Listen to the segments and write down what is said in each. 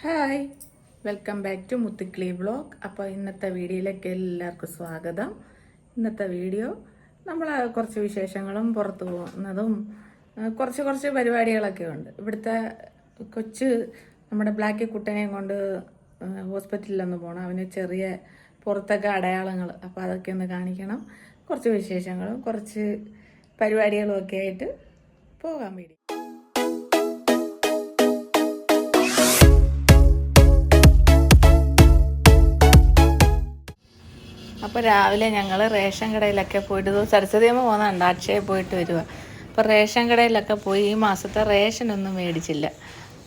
Hi, welcome back to Muthukkili vlog. അപ്പോൾ ഇന്നത്തെ വീഡിയോയിലേക്ക് എല്ലാവർക്കും സ്വാഗതം. ഇന്നത്തെ വീഡിയോ നമ്മൾ കുറച്ച് വിശേഷങ്ങളും പുറത്തു പോകുന്നതും കുറച്ച് പരിപാടികളൊക്കെ ഉണ്ട്. ഇവിടുത്തെ കൊച്ച് നമ്മുടെ ബ്ലാക്കി കുട്ടനെയും കൊണ്ട് ഹോസ്പിറ്റലിലൊന്ന് പോകണം. അവന് ചെറിയ പുറത്തൊക്കെ അടയാളങ്ങൾ, അപ്പോൾ അതൊക്കെ ഒന്ന് കാണിക്കണം. കുറച്ച് വിശേഷങ്ങളും കുറച്ച് പരിപാടികളും ഒക്കെ ആയിട്ട് പോകാൻ വേണ്ടി. അപ്പോൾ രാവിലെ ഞങ്ങൾ റേഷൻ കടയിലൊക്കെ പോയിട്ട് സരസ്വതിയമ്മ പോകുന്നുണ്ട്, അക്ഷയ പോയിട്ട് വരിക. അപ്പോൾ റേഷൻ കടയിലൊക്കെ പോയി ഈ മാസത്തെ റേഷനൊന്നും മേടിച്ചില്ല,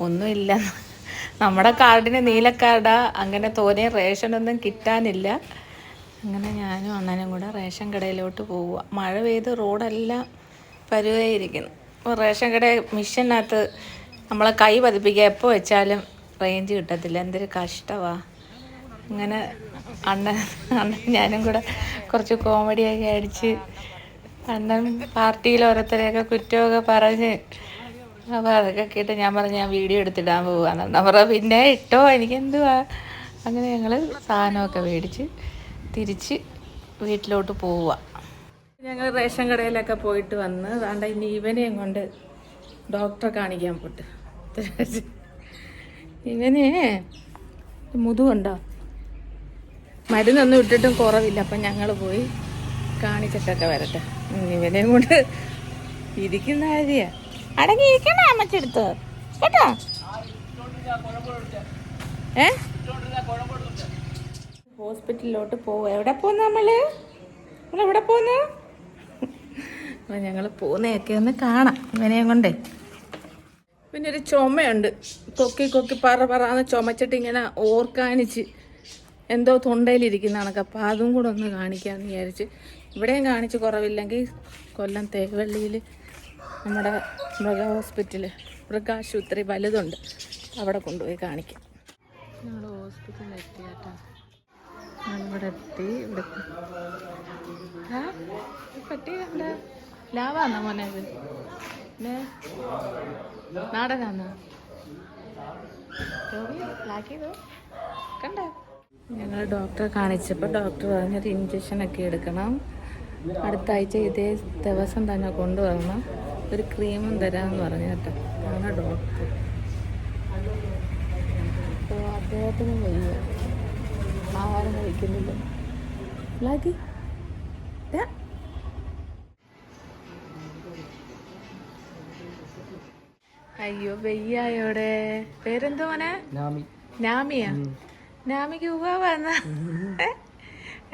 ഒന്നുമില്ല. നമ്മുടെ കാർഡിന് നീലക്കാർഡാ, അങ്ങനെ തോന്നിയ റേഷനൊന്നും കിട്ടാനില്ല. അങ്ങനെ ഞാനും അണ്ണനും കൂടെ റേഷൻ കടയിലോട്ട് പോവുക. മഴ പെയ്ത് റോഡെല്ലാം പരുവായിരിക്കുന്നു. അപ്പോൾ റേഷൻ കട മിഷനകത്ത് നമ്മളെ കൈ പതിപ്പിക്കുക, എപ്പോൾ വെച്ചാലും റേഞ്ച് കിട്ടത്തില്ല. എന്തൊരു കഷ്ടമാണ്. അങ്ങനെ അണ്ണൻ ഞാനും കൂടെ കുറച്ച് കോമഡിയൊക്കെ അടിച്ച് അണ്ണൻ പാർട്ടിയിൽ ഓരോരുത്തരെയൊക്കെ കുറ്റമൊക്കെ പറഞ്ഞ്, അപ്പോൾ അതൊക്കെ കേട്ട് ഞാൻ പറഞ്ഞു ഞാൻ വീഡിയോ എടുത്തിടാൻ പോവാന്ന്. അണ്ണൻ പറഞ്ഞ പിന്നെ ഇട്ടോ, എനിക്കെന്തുവാ. അങ്ങനെ ഞങ്ങൾ സാധനമൊക്കെ മേടിച്ച് തിരിച്ച് വീട്ടിലോട്ട് പോവുക. ഞങ്ങൾ റേഷൻ കടയിലൊക്കെ പോയിട്ട് വന്ന് അതുകൊണ്ട് ഇനി ഇവനെയും കൊണ്ട് ഡോക്ടറെ കാണിക്കാൻ പോട്ട്. ഇവന് മുതുകുണ്ടോ, മരുന്നൊന്നും ഇട്ടിട്ടും കുറവില്ല. അപ്പം ഞങ്ങൾ പോയി കാണിച്ചിട്ടൊക്കെ വരട്ടെ. ഇവനെയും കൊണ്ട് ഇരിക്കുന്ന കാര്യ അടങ്ങിയിരിക്കണേ അമ്മച്ചെടുത്ത് കേട്ടോ. ഹോസ്പിറ്റലിലോട്ട് പോവുക. എവിടെ പോകുന്നു നമ്മളെവിടെ പോകുന്നു? അപ്പം ഞങ്ങൾ പോകുന്നതൊക്കെ ഒന്ന് കാണാം ഇവനെയും കൊണ്ടേ. പിന്നെ ഒരു ചുമയുണ്ട്, കൊക്കി പറന്ന് ചുമച്ചിട്ട് ഇങ്ങനെ ഓർക്കാനിച്ച് എന്തോ തൊണ്ടയിലിരിക്കുന്ന കണക്ക്. അപ്പോൾ അതും കൂടെ ഒന്ന് കാണിക്കാമെന്ന് വിചാരിച്ച്. ഇവിടെയും കാണിച്ച് കുറവില്ലെങ്കിൽ കൊല്ലം തേവള്ളിയിൽ നമ്മുടെ മൃഗാശുപത്രി വലുതുണ്ട്, അവിടെ കൊണ്ടുപോയി കാണിക്കാം. ഞങ്ങൾ ഹോസ്പിറ്റലിൽ എത്തി കേട്ടോ. ഞങ്ങളിവിടെ എത്തി. ഇവിടെ പറ്റി എന്താ ലാവാന്നാ മോനെ? ഇത് നാടനാന്നാ ലാക്കിയതോ കണ്ടോ? ഞങ്ങൾ ഡോക്ടറെ കാണിച്ചപ്പോൾ ഡോക്ടർ പറഞ്ഞൊരു ഇഞ്ചക്ഷനൊക്കെ എടുക്കണം. അടുത്ത ആഴ്ച ഇതേ ദിവസം തന്നെ കൊണ്ടുവരണം, ഒരു ക്രീമും തരാമെന്ന് പറഞ്ഞു കേട്ടോ. ആണ് ഡോക്ടർ. അപ്പോൾ അദ്ദേഹത്തിന് വയ്യ, ആഹാരം കഴിക്കുന്നില്ല. ലാക്കി അയ്യോ വെയ്യായോടെ. പേരെന്തോ മോനെ? നാമിയാ? നാമിക്ക് ഉവ്വാന്ന.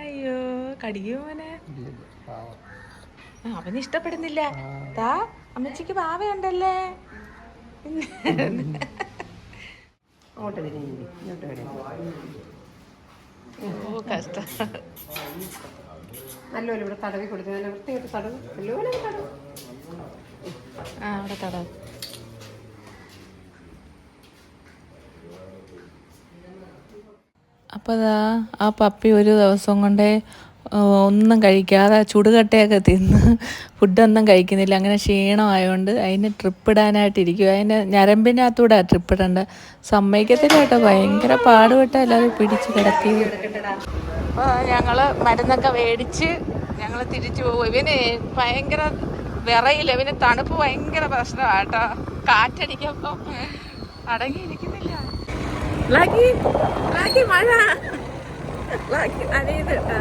അയ്യോ കടിക്കോ മോനെ? അവന് ഇഷ്ടപ്പെടുന്നില്ല. താ അമ്മച്ചിക്ക് പാവയുണ്ടല്ലേ. ഓ കഷ്ട. നല്ലപോലെ ഇവിടെ തടവി കൊടുത്തു, നല്ല വൃത്തിയായിട്ട് തടവ്. അവിടെ തടവ്. അപ്പോൾ ആ പപ്പി ഒരു ദിവസം കൊണ്ടേ ഒന്നും കഴിക്കാതെ ചുടുകട്ടയൊക്കെ തിന്ന് ഫുഡൊന്നും കഴിക്കുന്നില്ല. അങ്ങനെ ക്ഷീണമായതുകൊണ്ട് അതിന് ട്രിപ്പ് ഇടാനായിട്ടിരിക്കും. അതിന് ഞരമ്പിനകത്തൂടെ ട്രിപ്പ് ഇടേണ്ട, സമ്മതിക്കത്തില്ല കേട്ടോ. ഭയങ്കര പാടുപെട്ടാൽ എല്ലാവരും പിടിച്ച് കിടത്തി. അപ്പോൾ ഞങ്ങൾ മരുന്നൊക്കെ മേടിച്ച് ഞങ്ങൾ തിരിച്ചു പോകും. ഇവന് ഭയങ്കര വിറയില്ല, ഇവന് തണുപ്പ് ഭയങ്കര പ്രശ്നമാണ് കേട്ടോ. കാറ്റടിക്കുമ്പം അടങ്ങിയിരിക്കുന്നില്ല. മഴ നനയുന്നുണ്ട്.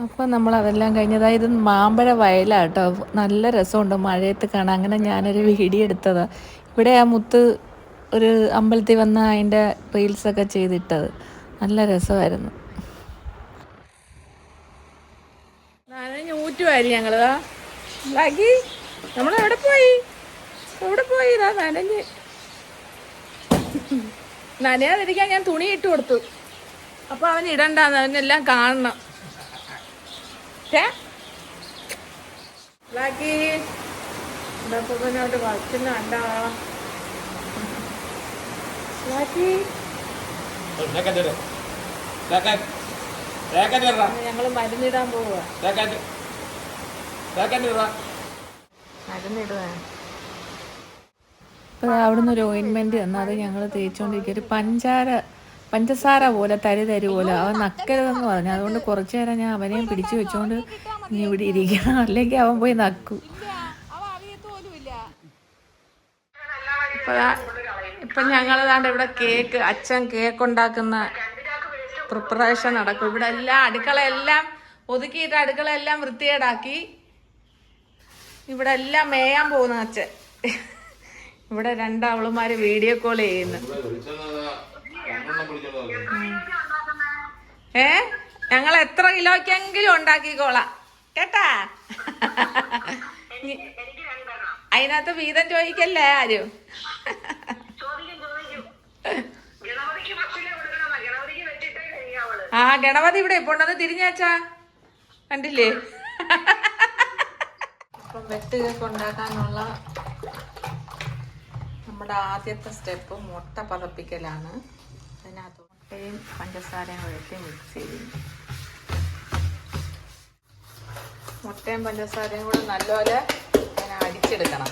അപ്പം നമ്മൾ അതെല്ലാം കഴിഞ്ഞതാ. ഇത് മാമ്പഴ വയലാട്ടോ, നല്ല രസമുണ്ട് മഴയത്ത് കാണാൻ. അങ്ങനെ ഞാനൊരു വീഡിയോ എടുത്തതാണ്. ഇവിടെ ആ മുത്ത് ഒരു അമ്പലത്തിൽ വന്ന് അതിൻ്റെ റീൽസൊക്കെ ചെയ്തിട്ടത്, നല്ല രസമായിരുന്നു. ഊറ്റുമായിരുന്നു ഞങ്ങൾ. നമ്മളെവിടെ പോയി ഇതാ നനഞ്ഞ്. നനയാതിരിക്കാൻ ഞാൻ തുണി ഇട്ട് കൊടുത്തു. അപ്പോൾ അവൻ ഇടണ്ടാന്ന്, അവനെല്ലാം കാണണം. ഇടപ്പോട്ട് വച്ചുന്ന കണ്ടാ. ഞങ്ങൾ മരുന്നിടാൻ പോവുക. മരുന്നിടുക. അപ്പോൾ അവിടുന്ന് ഒരു ഓയിൻമെൻറ്റ് തന്നു. അത് ഞങ്ങൾ തേച്ചുകൊണ്ടിരിക്കുക. ഒരു പഞ്ചസാര പോലെ തരി പോലെ അവൻ നക്കരുതെന്ന് പറഞ്ഞു. അതുകൊണ്ട് കുറച്ച് നേരം ഞാൻ അവനെയും പിടിച്ചു വെച്ചുകൊണ്ട് ഇനി ഇവിടെ ഇരിക്കണം, അല്ലെങ്കിൽ അവൻ പോയി നക്കൂ. ഇപ്പം ഞങ്ങൾ ദാണ്ട് ഇവിടെ അച്ഛൻ കേക്ക് ഉണ്ടാക്കുന്ന പ്രിപ്പറേഷൻ നടക്കും. ഇവിടെ എല്ലാം അടുക്കളയെല്ലാം ഒതുക്കിയിട്ട് അടുക്കളയെല്ലാം വൃത്തികേടാക്കി. ഇവിടെ എല്ലാം മേയാൻ പോകുന്നു അച്ഛൻ. ഇവിടെ രണ്ടാവളുമാര് വീഡിയോ കോൾ ചെയ്യുന്നു. ഞങ്ങൾ എത്ര കിലോക്കെങ്കിലും ഉണ്ടാക്കിക്കോളാം കേട്ടാ. അതിനകത്ത് വീതം ചോദിക്കല്ലേ ആരും. ആ ഗണപതി ഇവിടെ ഇപ്പൊ ഉണ്ടെന്ന് തിരിഞ്ഞാച്ചാ കണ്ടില്ലേ. അപ്പം വെട്ട് കേക്ക് ഉണ്ടാക്കാനുള്ള നമ്മുടെ ആദ്യത്തെ സ്റ്റെപ്പ് മുട്ട പതപ്പിക്കലാണ്. അതിനകത്ത് മുട്ടയും പഞ്ചസാരയും കൂടി മിക്സ് ചെയ്യും. മുട്ടയും പഞ്ചസാരയും കൂടെ നല്ലപോലെ ഇങ്ങനെ അടിച്ചെടുക്കണം.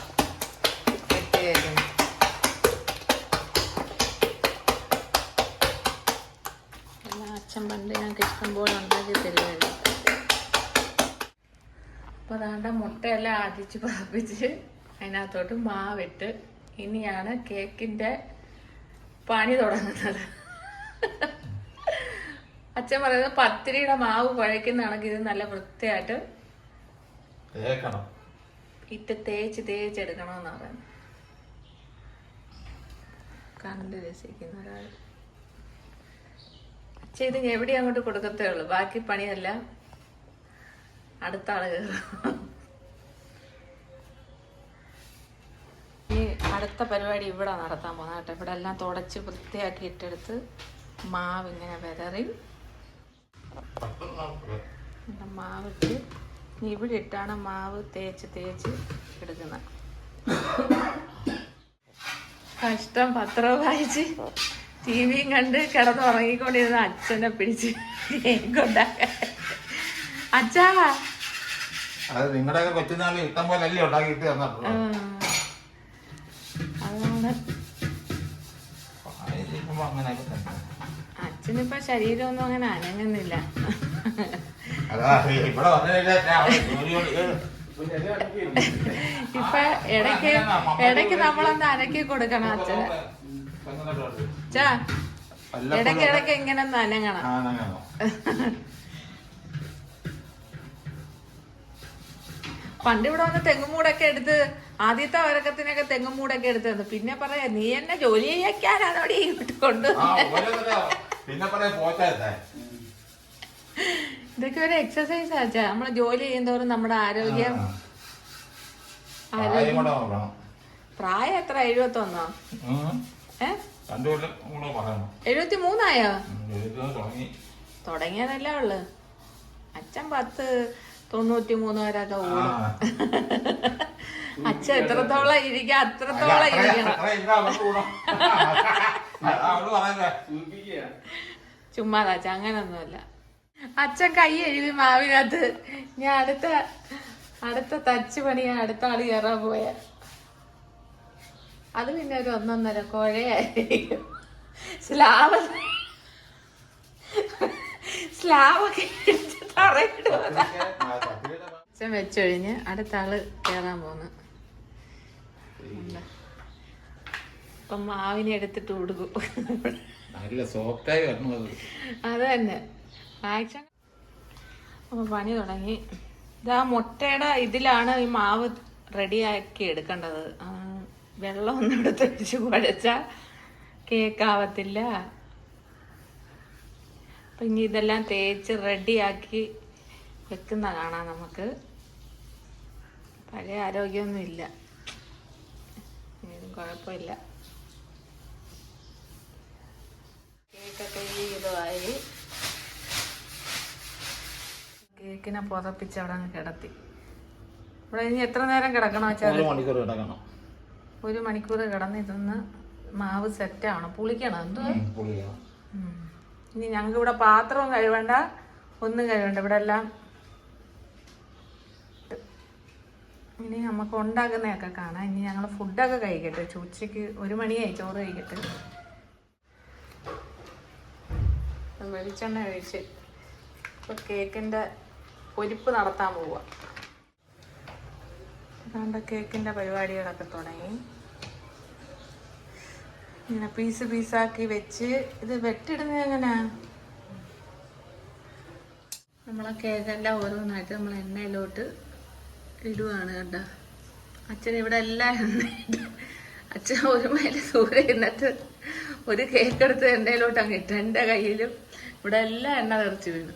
വെട്ട് കേക്കിന് അച്ഛൻ പണ്ട് ഞങ്ങൾക്ക് ഇഷ്ടം പോലെ ഉണ്ടാക്കി തരുമായിരുന്നു. അപ്പോൾ അതാണ്ട് മുട്ടയെല്ലാം അടിച്ച് പതപ്പിച്ച് അതിനകത്തോട്ട് മാവിട്ട് ഇനിയാണ് കേക്കിൻ്റെ പണി തുടങ്ങുന്നത്. അച്ഛൻ പറയുന്നത് പത്തിരിയുടെ മാവ് കുഴയ്ക്കുന്നതാണെങ്കിൽ ഇത് നല്ല വൃത്തിയായിട്ട് ഇട്ട് തേച്ചെടുക്കണമെന്ന് പറയുന്നത്. കണ്ട് രസിക്കുന്ന ഒരാൾ. അച്ഛൻ ഇത് എവിടെ അങ്ങോട്ട് കൊടുക്കത്തേ ഉള്ളൂ, ബാക്കി പണിയെല്ലാം അടുത്ത ആള് കയറും. ഇനി അടുത്ത പരിപാടി ഇവിടെ നടത്താൻ പോകുന്ന കേട്ടോ. ഇവിടെ എല്ലാം തുടച്ച് വൃത്തിയാക്കി ഇട്ടെടുത്ത് മാവ് ഇങ്ങനെ വിതറി മാവിട്ട് ഇവിടെ ഇട്ടാണ് മാവ് തേച്ച് എടുക്കുന്നത്. കഷ്ടം പത്രവും വായിച്ച് ടിവിയും കണ്ട് കിടന്നുറങ്ങിക്കൊണ്ടിരുന്ന അച്ഛനെ പിടിച്ച് കേക്കുണ്ടാക്കാൻ. അച്ഛാ നിങ്ങളുടെ കൊച്ചുനാളിൽ ഇഷ്ടം പോലെ അല്ലേ ഉണ്ടാക്കിയിട്ട് തന്നിട്ടുള്ളത്. അച്ഛനിപ്പോ ശരീരമൊന്നും അങ്ങനെ അനങ്ങുന്നില്ല. ഇപ്പൊ ഇടയ്ക്ക് നമ്മളൊന്ന് അനക്കി കൊടുക്കണം അച്ഛന്. അച്ഛാ ഇടയ്ക്ക് ഇങ്ങനെ ഒന്ന് അനങ്ങണം. പണ്ട് ഇവിടെ വന്ന് തെങ്ങുമൂടൊക്കെ എടുത്ത് ആദ്യത്തെ വരക്കത്തിനൊക്കെ തെങ്ങുമൂടൊക്കെ എടുത്ത് തന്നു. പിന്നെ പറയാ നീ എന്നെ ജോലി ചെയ്യിക്കാനാണോടി ഇങ്ങോട്ട് ഇതൊക്കെ ഒരു എക്സസൈസ് ആച്ചാ. നമ്മള് ജോലി ചെയ്യുന്നതോറും നമ്മുടെ ആരോഗ്യം പ്രായം എത്ര? 71? 73 തുടങ്ങിയതല്ലേ ഉള്ളു. അച്ഛൻ 93 വരെയൊക്കെ ഓടും. അച്ഛൻ എത്രത്തോളം ഇരിക്കാം അത്രത്തോളം ഇരിക്കണം. ചുമ്മാതാച്ച അങ്ങനൊന്നുമല്ല. അച്ഛൻ കൈ എഴുതി മാവിനകത്ത് ഞാൻ അടുത്ത തച്ച് പണിയാ അടുത്ത ആള് കയറാൻ പോയ. അത് പിന്നെ ഒരു 1.5 കുഴയായിരിക്കും. സ്ലാബൊക്കെ അച്ഛൻ വെച്ചൊഴിഞ്ഞ് അടുത്ത ആള് കയറാൻ പോന്ന്. ഇപ്പൊ മാവിനെ എടുത്തിട്ട് കൊടുക്കും. അത് തന്നെ ആക്ഷൻ. അപ്പൊ പണി തുടങ്ങി. ഇതാ മുട്ടയുടെ ഇതിലാണ് ഈ മാവ് റെഡിയാക്കി എടുക്കേണ്ടത്. വെള്ളം ഒന്നും എടുത്ത് ഒഴിച്ച് കുഴച്ചാ കേക്കാവത്തില്ല. അപ്പം ഇനി ഇതെല്ലാം തേച്ച് റെഡിയാക്കി വെക്കുന്ന കാണാം നമുക്ക്. പഴയ ആരോഗ്യമൊന്നും ഇല്ല, കുഴപ്പമില്ല. കേക്കൊക്കെ ഈ ഇതുമായി കേക്കിനെ പുതപ്പിച്ച് അവിടെ അങ്ങ് കിടത്തി. ഇവിടെ ഇനി എത്ര നേരം കിടക്കണം വെച്ചാൽ 1 മണിക്കൂർ കിടന്ന് ഇതൊന്ന് മാവ് സെറ്റാവണം. പുളിക്കണം. എന്തോ ഇനി ഞങ്ങൾക്ക് ഇവിടെ പാത്രവും കഴുവേണ്ട, ഒന്നും കഴുവേണ്ട. ഇവിടെ എല്ലാം ഇനി നമുക്ക് ഉണ്ടാക്കുന്നതൊക്കെ കാണാം. ഇനി ഞങ്ങൾ ഫുഡൊക്കെ കഴിക്കട്ടെ. ഉച്ചയ്ക്ക് 1 മണിയായി ചോറ് കഴിക്കട്ടെ. വെളിച്ചെണ്ണ കഴിച്ച് ഇപ്പോൾ കേക്കിൻ്റെ പൊരിപ്പ് നടത്താൻ പോവുക. അതുകൊണ്ട് കേക്കിൻ്റെ പരിപാടികളൊക്കെ തുടങ്ങി. ഇങ്ങനെ പീസാക്കി വെച്ച് ഇത് വെട്ടിടുന്നത് എങ്ങനെയാ? നമ്മളെ കേക്കെല്ലാം ഓരോന്നായിട്ട് നമ്മൾ എണ്ണയിലോട്ട് ഇടുവാണ് കേട്ടോ. അച്ഛൻ ഇവിടെ എല്ലാം എണ്ണയിട്ട് അച്ഛൻ 1 മൈൽ ദൂരെ ഇരുന്നിട്ട് ഒരു കേക്ക് എടുത്ത് എണ്ണയിലോട്ട് അങ്ങ് ഇട്ട് എൻ്റെ കയ്യിലും ഇവിടെ എല്ലാം എണ്ണ തെറിച്ച് വീണു.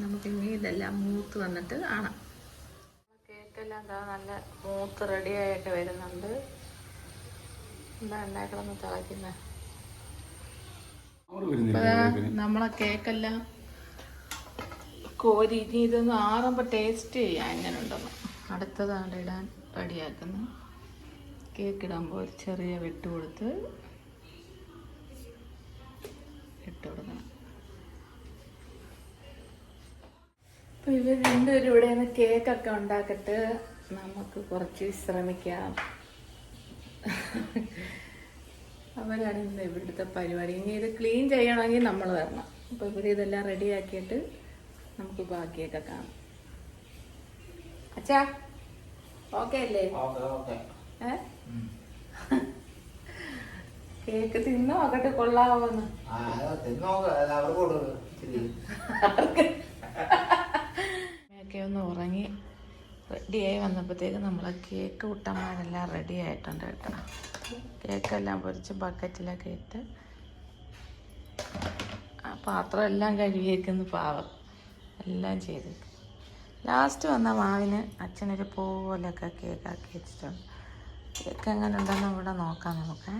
നമുക്കിനി ഇതെല്ലാം മൂത്ത് വന്നിട്ട് കാണാം. കേക്കെല്ലാം എന്താ നല്ല മൂത്ത് റെഡിയായിട്ട് വരുന്നുണ്ട്. എന്താ ഉണ്ടാക്കണമെന്ന് തിളയ്ക്കുന്നത്. നമ്മളെ കേക്കെല്ലാം കോരി ഇനി ഇതൊന്ന് ആറുമ്പോൾ ടേസ്റ്റ് ചെയ്യാം എങ്ങനെ ഉണ്ടെന്ന്. അടുത്തതാണ് ഇടാൻ റെഡിയാക്കുന്നു. കേക്ക് ഇടുമ്പോൾ ഒരു ചെറിയ വെട്ട് കൊടുത്ത് ഇട്ട് കൊടുക്കണം. അപ്പോൾ ഇവർ രണ്ടുപേരും ഇവിടെ നിന്ന് കേക്കൊക്കെ ഉണ്ടാക്കിയിട്ട് നമുക്ക് കുറച്ച് വിശ്രമിക്കാം. അവരാണ് ഇന്ന് ഇവിടുത്തെ പരിപാടി. ഇനി ഇത് ക്ലീൻ ചെയ്യണമെങ്കിൽ നമ്മൾ വരണം. അപ്പോൾ ഇവർ ഇതെല്ലാം റെഡിയാക്കിയിട്ട് നമുക്ക് ബാക്കിയൊക്കെ കാണാം. അച്ഛാ ഓക്കെ അല്ലേ? കേക്ക് തിന്നു നോക്കട്ടെ കൊള്ളാവോന്ന്. ഒക്കെ ഒന്ന് ഉറങ്ങി റെഡിയായി വന്നപ്പോഴത്തേക്ക് നമ്മളെ കേക്ക് കുട്ടന്മാരെല്ലാം റെഡി ആയിട്ടുണ്ട് കേട്ടോ. കേക്കെല്ലാം പൊരിച്ച് ബക്കറ്റിലൊക്കെ ഇട്ട് ആ പാത്രം എല്ലാം കഴുകിയേക്കുന്നു. പാവം എല്ലാം ചെയ്ത് ലാസ്റ്റ് വന്ന മാവിന് അച്ഛനൊരു പോലൊക്കെ കേക്കാക്കി വെച്ചിട്ടുണ്ട്. കേക്ക് എങ്ങനെ ഉണ്ടെന്ന് ഇവിടെ നോക്കാം നമുക്ക്.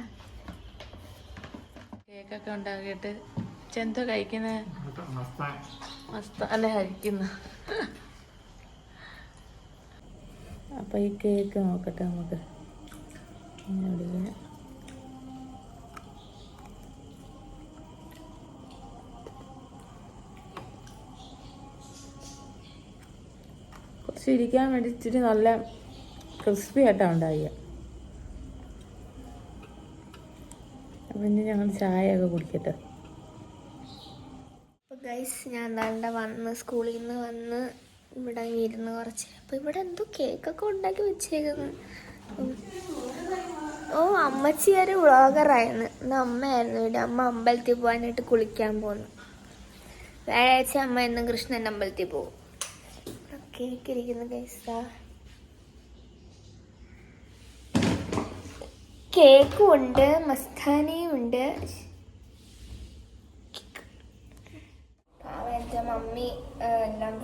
കേക്കൊക്കെ ഉണ്ടാക്കിയിട്ട് ചെന്ത കഴിക്കുന്നത് മസ്താനെ കഴിക്കുന്നു. അപ്പം ഈ കേക്ക് നോക്കട്ടെ നമുക്ക്. കുറച്ച് ഇരിക്കാൻ വേണ്ടി ഇച്ചിരി നല്ല ക്രിസ്പി ആയിട്ടാണ് ഉണ്ടാവുക. അപ്പം ഇനി ഞങ്ങൾ ചായയൊക്കെ കുടിക്കട്ടെ. അപ്പോൾ ഗൈസ് ഞാൻ വന്ന് സ്കൂളിൽ നിന്ന് വന്ന് ഇവിടെ ഇരുന്ന് കുറച്ച്. അപ്പോൾ ഇവിടെ എന്തോ കേക്കൊക്കെ ഉണ്ടാക്കി വെച്ചേക്കുന്നു. ഓ അമ്മച്ചിയൊരു വ്ളോഗറായിരുന്നു. ഇന്ന് അമ്മയായിരുന്നു ഇവിടെ. അമ്മ അമ്പലത്തിൽ പോകാനായിട്ട് കുളിക്കാൻ പോന്നു. വ്യാഴാഴ്ച അമ്മ എന്നും കൃഷ്ണൻ അമ്പലത്തിൽ പോകും. കേക്ക് ഇരിക്കുന്നു ഗൈസാ. കേക്കും ഉണ്ട്, മസ്താനയും ഉണ്ട്. എൻ്റെ മമ്മി എല്ലാം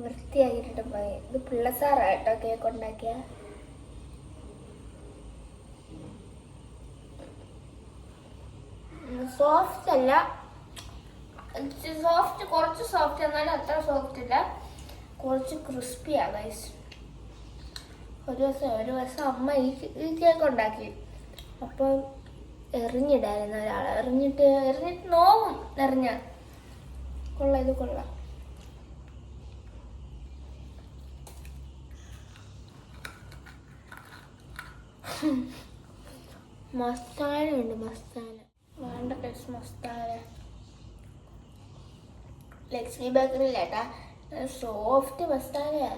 വൃത്തിയാക്കിയിട്ട് പോയി. ഇത് പിള്ളസാറായിട്ടോ കേക്ക് ഉണ്ടാക്കിയ. സോഫ്റ്റ് അല്ല, സോഫ്റ്റ് കുറച്ച് സോഫ്റ്റ് എന്നാലും അത്ര സോഫ്റ്റ് ഇല്ല, കുറച്ച് ക്രിസ്പിയാണ് ഗൈസ്. ഒരു ദിവസം അമ്മ ഈ കേക്ക് ഉണ്ടാക്കി. അപ്പോൾ എറിഞ്ഞിടായിരുന്നു ഒരാൾ. എറിഞ്ഞിട്ട് നോവും എറിഞ്ഞ. കൊള്ളാം, ഇത് കൊള്ളാം. മസ്താന ഉണ്ട്, മസ്താന വേണ്ട കഴിച്ച്. മസ്താന ലക്ഷ്മി ബേക്കറിയില്ലേട്ടാ, സോഫ്റ്റ് മസ്താനയാ.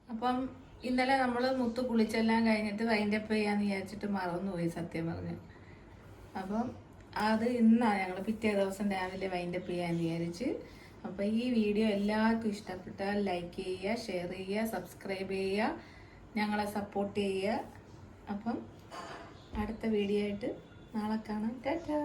അപ്പം ഇന്നലെ നമ്മൾ മുത്ത് കുളിച്ചെല്ലാം കഴിഞ്ഞിട്ട് വൈൻഡപ്പ് ചെയ്യാന്ന് വിചാരിച്ചിട്ട് മറന്നുപോയി സത്യം പറഞ്ഞു. അപ്പം അത് ഇന്നാണ് ഞങ്ങൾ പിറ്റേ ദിവസം രാവിലെ വൈൻഡപ്പ് ചെയ്യാന്ന് വിചാരിച്ച്. അപ്പം ഈ വീഡിയോ എല്ലാവർക്കും ഇഷ്ടപ്പെട്ടാൽ ലൈക്ക് ചെയ്യുക, ഷെയർ ചെയ്യുക, സബ്സ്ക്രൈബ് ചെയ്യുക, ഞങ്ങളെ സപ്പോർട്ട് ചെയ്യുക. അപ്പം അടുത്ത വീഡിയോ ആയിട്ട് നാളെ കാണാം. ടാറ്റാ.